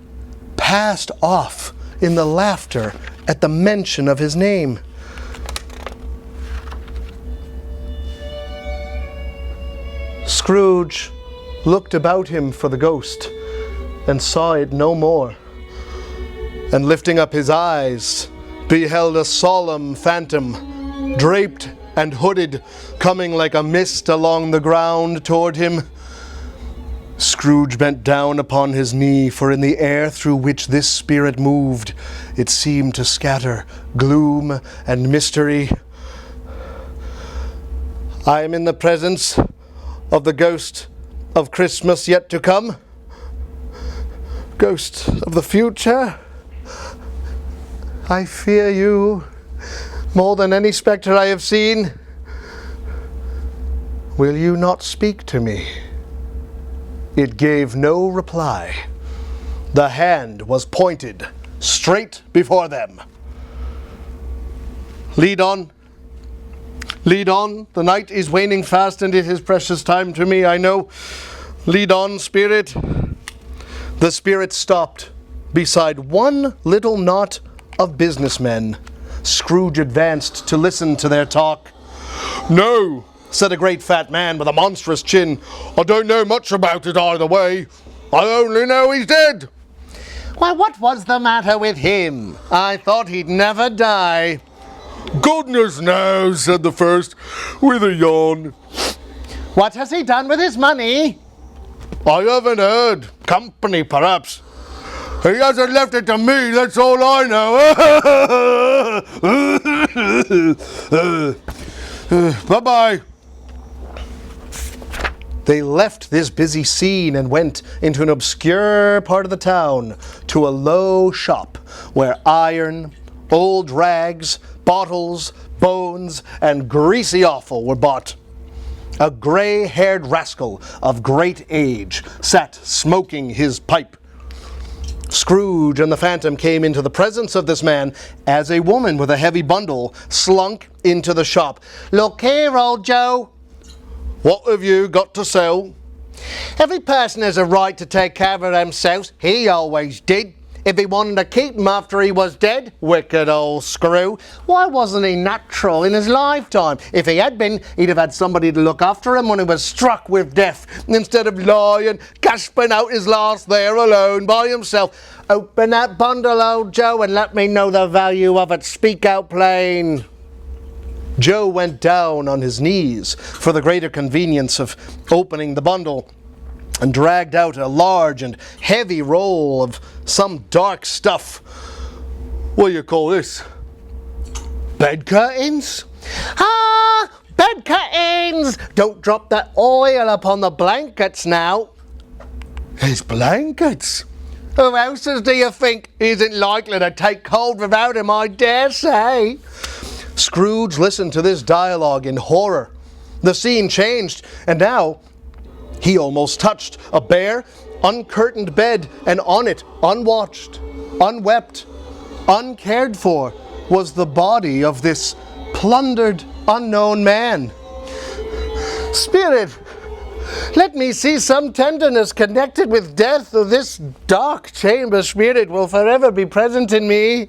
passed off in the laughter at the mention of his name. Scrooge looked about him for the ghost and saw it no more, and lifting up his eyes, beheld a solemn phantom, draped and hooded, coming like a mist along the ground toward him. Scrooge bent down upon his knee, for in the air through which this spirit moved, it seemed to scatter gloom and mystery. I am in the presence of the ghost of Christmas yet to come. Ghost of the future. I fear you more than any spectre I have seen. Will you not speak to me? It gave no reply. The hand was pointed straight before them. Lead on. Lead on. The night is waning fast, and it is precious time to me, I know. Lead on, spirit. The spirit stopped beside one little knot of businessmen. Scrooge advanced to listen to their talk. "No," said a great fat man with a monstrous chin. "I don't know much about it either way. I only know he's dead." "Why, what was the matter with him? I thought he'd never die." "Goodness knows," said the first, with a yawn. "What has he done with his money?" "I haven't heard. Company, perhaps. He hasn't left it to me, that's all I know." Bye-bye. They left this busy scene and went into an obscure part of the town to a low shop where iron, old rags, bottles, bones, and greasy offal were bought. A grey-haired rascal of great age sat smoking his pipe. Scrooge and the Phantom came into the presence of this man as a woman with a heavy bundle slunk into the shop. "Look here, old Joe." "What have you got to sell?" "Every person has a right to take care of themselves. He always did. If he wanted to keep him after he was dead, wicked old screw. Why wasn't he natural in his lifetime? If he had been, he'd have had somebody to look after him when he was struck with death, instead of lying, gasping out his last there alone by himself. Open that bundle, old Joe, and let me know the value of it. Speak out plain." Joe went down on his knees for the greater convenience of opening the bundle, and dragged out a large and heavy roll of some dark stuff. "What do you call this?" "Bed curtains." "Ah, bed curtains! Don't drop that oil upon the blankets now." "His blankets? Who else's do you think? He isn't likely to take cold without him, I dare say." Scrooge listened to this dialogue in horror. The scene changed, and now he almost touched a bare, uncurtained bed, and on it, unwatched, unwept, uncared for, was the body of this plundered, unknown man. "Spirit, let me see some tenderness connected with death, or this dark chamber spirit will forever be present in me."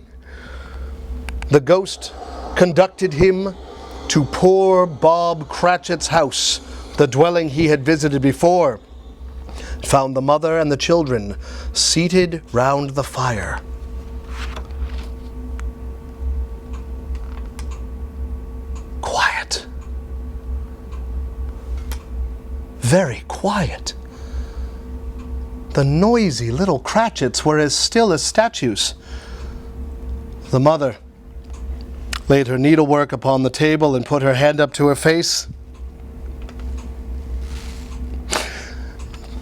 The ghost conducted him to poor Bob Cratchit's house, the dwelling he had visited before, found the mother and the children seated round the fire. Quiet. Very quiet. The noisy little Cratchits were as still as statues. The mother laid her needlework upon the table and put her hand up to her face.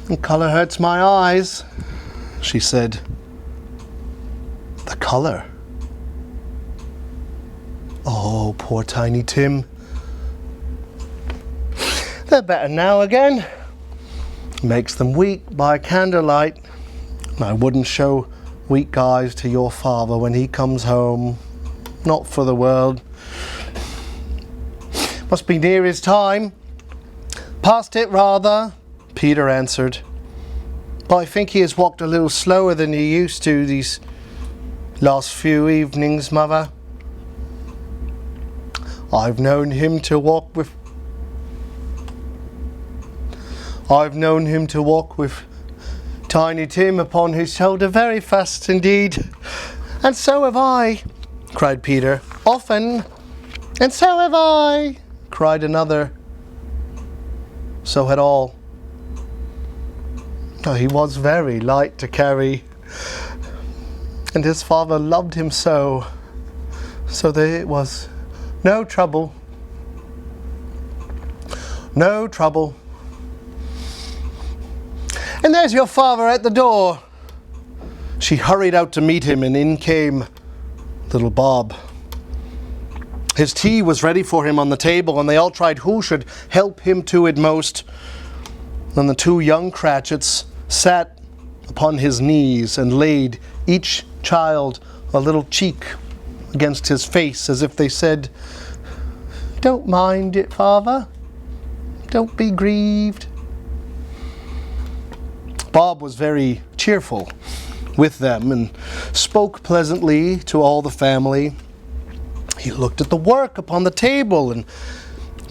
"The color hurts my eyes," she said. "The color? Oh, poor Tiny Tim. They're better now again. Makes them weak by candlelight. I wouldn't show weak eyes to your father when he comes home. Not for the world. Must be near his time." "Past it, rather," Peter answered. "But I think he has walked a little slower than he used to these last few evenings, Mother. I've known him to walk with Tiny Tim upon his shoulder very fast indeed. And so have I. cried Peter. "Often. And so have I," cried another. So had all. Oh, he was very light to carry, and his father loved him so there was no trouble. No trouble. "And there's your father at the door." She hurried out to meet him, and in came little Bob. His tea was ready for him on the table, and they all tried who should help him to it most. Then the two young Cratchits sat upon his knees and laid each child a little cheek against his face, as if they said, "Don't mind it, father. Don't be grieved." Bob was very cheerful with them and spoke pleasantly to all the family. He looked at the work upon the table and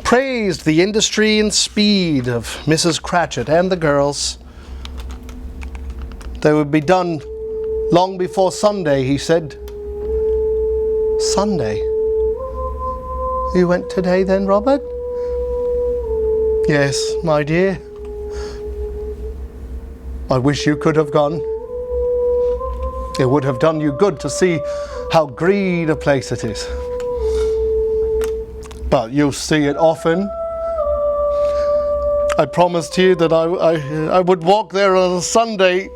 praised the industry and speed of Mrs. Cratchit and the girls. They would be done long before Sunday, he said. "Sunday? You went today then, Robert?" "Yes, my dear. I wish you could have gone. It would have done you good to see how green a place it is. But you'll see it often. I promised you that I would walk there on a Sunday."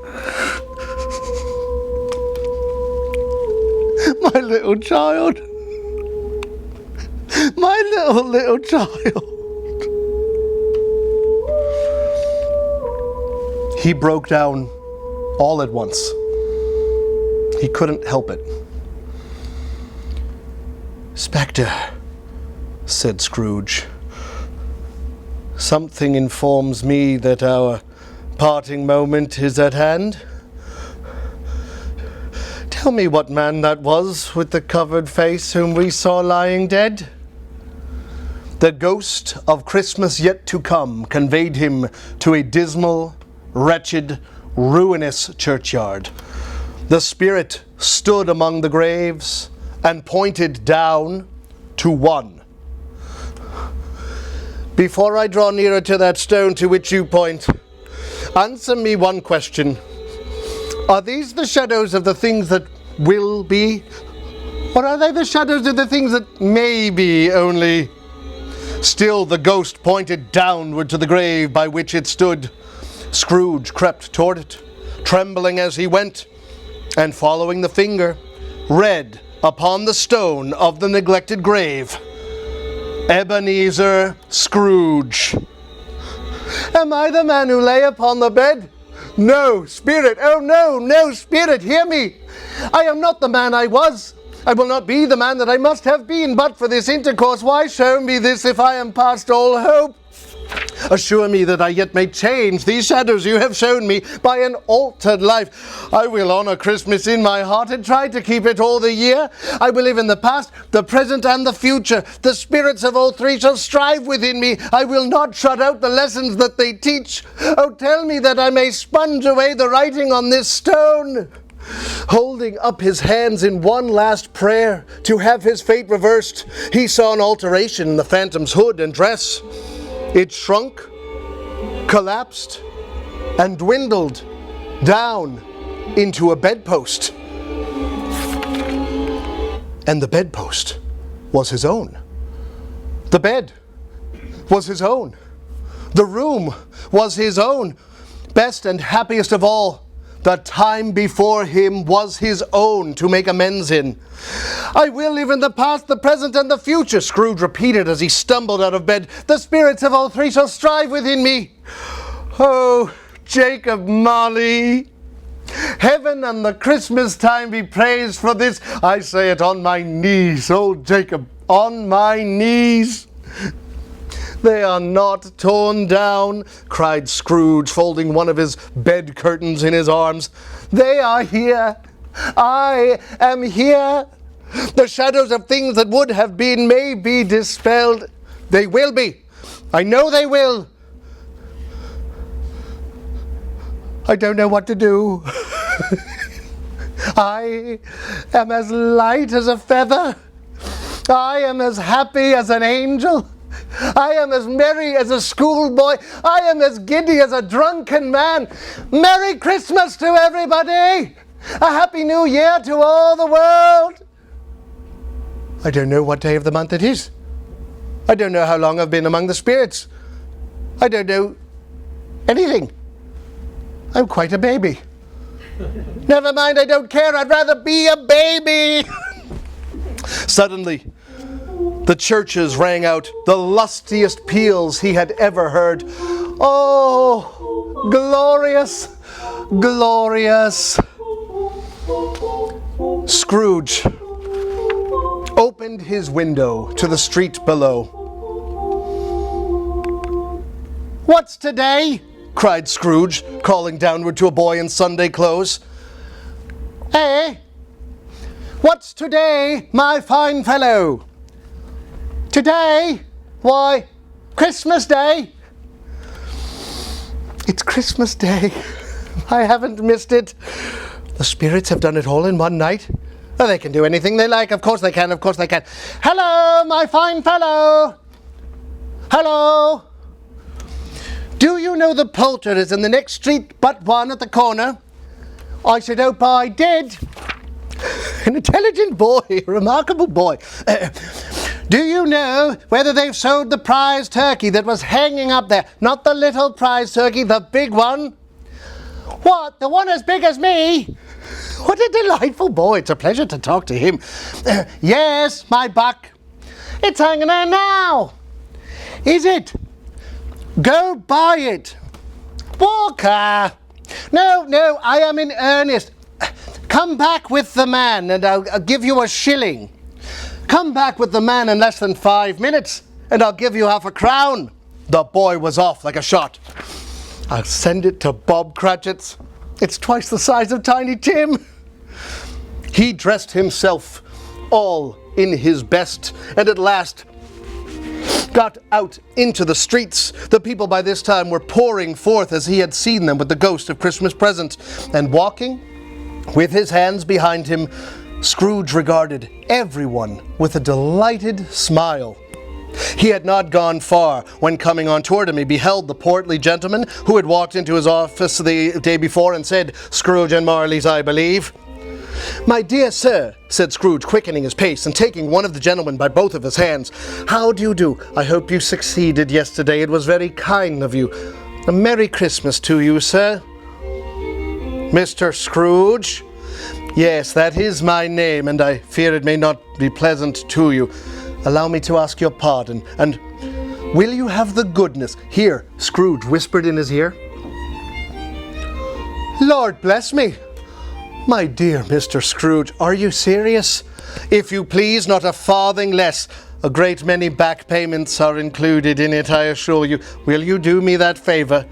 My little child. My little child. He broke down all at once. He couldn't help it. "Spectre," said Scrooge, "something informs me that our parting moment is at hand. Tell me what man that was with the covered face whom we saw lying dead." The ghost of Christmas yet to come conveyed him to a dismal, wretched, ruinous churchyard. The spirit stood among the graves and pointed down to one. "Before I draw nearer to that stone to which you point, answer me one question. Are these the shadows of the things that will be? Or are they the shadows of the things that may be only?" Still the ghost pointed downward to the grave by which it stood. Scrooge crept toward it, trembling as he went, and following the finger, read upon the stone of the neglected grave, "Ebenezer Scrooge." "Am I the man who lay upon the bed? No, spirit, oh no, no, spirit, hear me. I am not the man I was. I will not be the man that I must have been, but for this intercourse. Why show me this if I am past all hope? Assure me that I yet may change these shadows you have shown me by an altered life. I will honor Christmas in my heart and try to keep it all the year. I will live in the past, the present, and the future. The spirits of all three shall strive within me. I will not shut out the lessons that they teach. Oh, tell me that I may sponge away the writing on this stone." Holding up his hands in one last prayer to have his fate reversed, he saw an alteration in the phantom's hood and dress. It shrunk, collapsed, and dwindled down into a bedpost. And the bedpost was his own. The bed was his own. The room was his own. Best and happiest of all, the time before him was his own to make amends in. "I will live in the past, the present, and the future," Scrooge repeated as he stumbled out of bed. "The spirits of all three shall strive within me. Oh, Jacob Marley, heaven and the Christmas time be praised for this. I say it on my knees, old Jacob, on my knees." "They are not torn down," cried Scrooge, folding one of his bed curtains in his arms. "They are here. I am here. The shadows of things that would have been may be dispelled. They will be. I know they will. I don't know what to do. I am as light as a feather. I am as happy as an angel. I am as merry as a schoolboy. I am as giddy as a drunken man. Merry Christmas to everybody! A Happy New Year to all the world! I don't know what day of the month it is. I don't know how long I've been among the spirits. I don't know anything. I'm quite a baby. Never mind, I don't care. I'd rather be a baby. Suddenly, the churches rang out the lustiest peals he had ever heard. Oh, glorious, glorious. Scrooge opened his window to the street below. "What's today?" cried Scrooge, calling downward to a boy in Sunday clothes. "Eh? What's today, my fine fellow?" "Today? Why, Christmas Day." "It's Christmas Day. I haven't missed it. The spirits have done it all in one night. Oh, they can do anything they like. Of course they can, of course they can. Hello, my fine fellow. Hello. Do you know the poulter is in the next street but one at the corner?" "I should hope I did." An intelligent boy, a remarkable boy. "Do you know whether they've sold the prize turkey that was hanging up there? Not the little prize turkey, the big one." "What, the one as big as me?" What a delightful boy. It's a pleasure to talk to him. "Yes, my buck. It's hanging there now." "Is it? Go buy it." "Walker." No, I am in earnest. Come back with the man and I'll give you a shilling. Come back with the man in less than 5 minutes and I'll give you half a crown." The boy was off like a shot. "I'll send it to Bob Cratchit's. It's twice the size of Tiny Tim." He dressed himself all in his best and at last got out into the streets. The people by this time were pouring forth as he had seen them with the ghost of Christmas present. And walking with his hands behind him, Scrooge regarded everyone with a delighted smile. He had not gone far when, coming on toward him, he beheld the portly gentleman who had walked into his office the day before and said, "Scrooge and Marley's, I believe." "My dear sir," said Scrooge, quickening his pace and taking one of the gentlemen by both of his hands. "How do you do? I hope you succeeded yesterday. It was very kind of you. A Merry Christmas to you, sir." "Mr. Scrooge?" "Yes, that is my name, and I fear it may not be pleasant to you. Allow me to ask your pardon, and will you have the goodness—" "Here," Scrooge whispered in his ear. "Lord bless me! My dear Mr. Scrooge, are you serious?" "If you please, not a farthing less. A great many back payments are included in it, I assure you. Will you do me that favour?"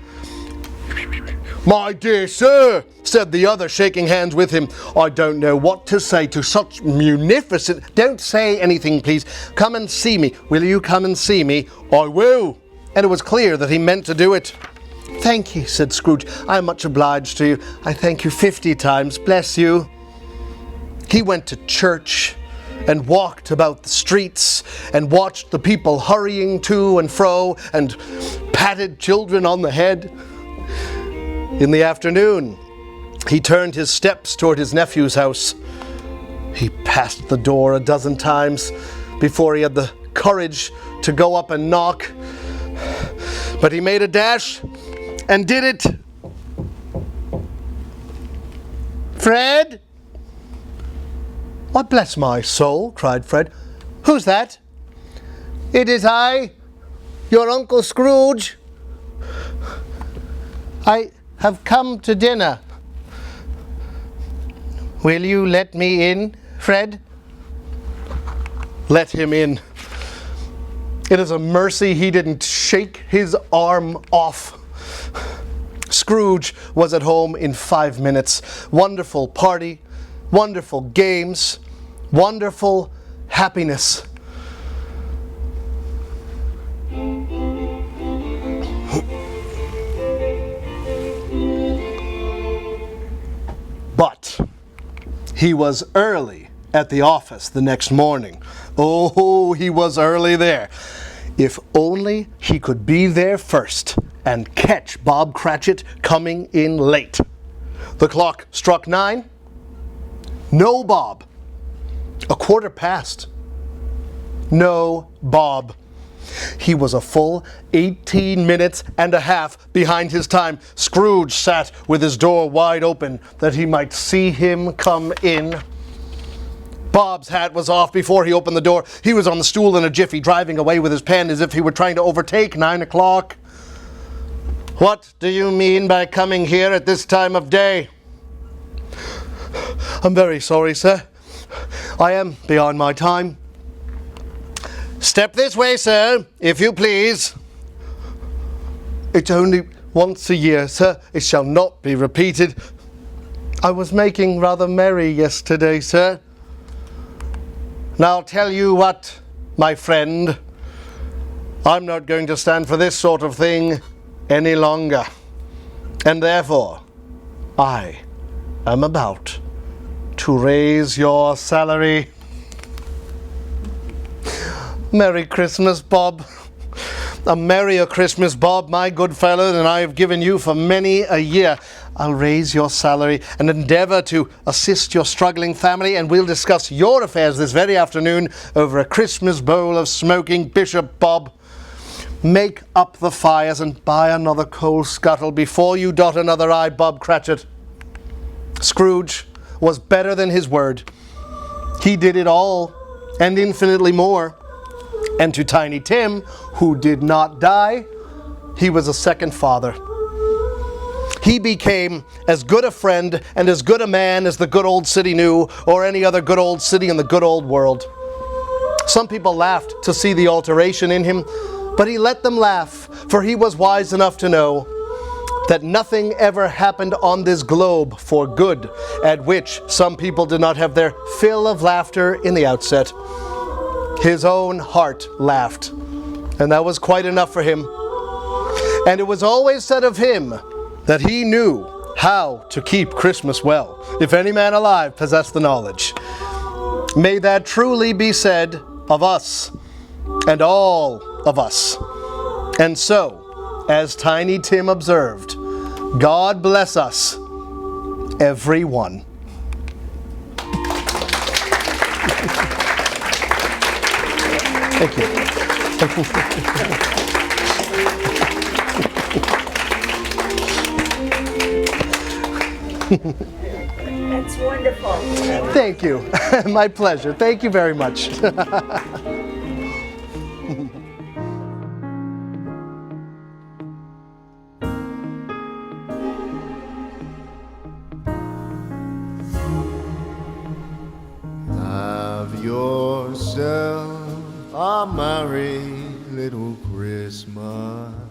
"My dear sir," said the other, shaking hands with him, "I don't know what to say to such munificent—" "Don't say anything, please. Come and see me. Will you come and see me?" "I will." And it was clear that he meant to do it. "Thank you," said Scrooge. "I am much obliged to you. I thank you 50 times. Bless you." He went to church and walked about the streets and watched the people hurrying to and fro and patted children on the head. In the afternoon, he turned his steps toward his nephew's house. He passed the door a dozen times before he had the courage to go up and knock. But he made a dash and did it. "Fred?" "Why, bless my soul," cried Fred. "Who's that?" "It is I, your Uncle Scrooge. I have come to dinner. Will you let me in, Fred?" Let him in. It is a mercy he didn't shake his arm off. Scrooge was at home in 5 minutes. Wonderful party, wonderful games, wonderful happiness. But He was early at the office the next morning. Oh, he was early there. If only he could be there first and catch Bob Cratchit coming in late. The clock struck 9. No Bob. 1:15. No Bob. He was a full 18 minutes and a half behind his time. Scrooge sat with his door wide open that he might see him come in. Bob's hat was off before he opened the door. He was on the stool in a jiffy, driving away with his pen as if he were trying to overtake 9 o'clock. "What do you mean by coming here at this time of day?" "I'm very sorry, sir. I am beyond my time." "Step this way, sir, if you please." "It's only once a year, sir. It shall not be repeated. I was making rather merry yesterday, sir." "Now I'll tell you what, my friend. I'm not going to stand for this sort of thing any longer. And therefore, I am about to raise your salary." "Merry Christmas, Bob. A merrier Christmas, Bob, my good fellow, than I have given you for many a year. I'll raise your salary and endeavor to assist your struggling family, and we'll discuss your affairs this very afternoon over a Christmas bowl of smoking bishop, Bob. Make up the fires and buy another coal scuttle before you dot another I, Bob Cratchit." Scrooge was better than his word. He did it all, and infinitely more. And to Tiny Tim, who did not die, he was a second father. He became as good a friend and as good a man as the good old city knew, or any other good old city in the good old world. Some people laughed to see the alteration in him, but he let them laugh, for he was wise enough to know that nothing ever happened on this globe for good, at which some people did not have their fill of laughter in the outset. His own heart laughed, and that was quite enough for him. And it was always said of him that he knew how to keep Christmas well, if any man alive possessed the knowledge. May that truly be said of us, and all of us. And so, as Tiny Tim observed, God bless us, every one. Thank you. That's wonderful. Thank you. My pleasure. Thank you very much. Have yourself a merry little Christmas.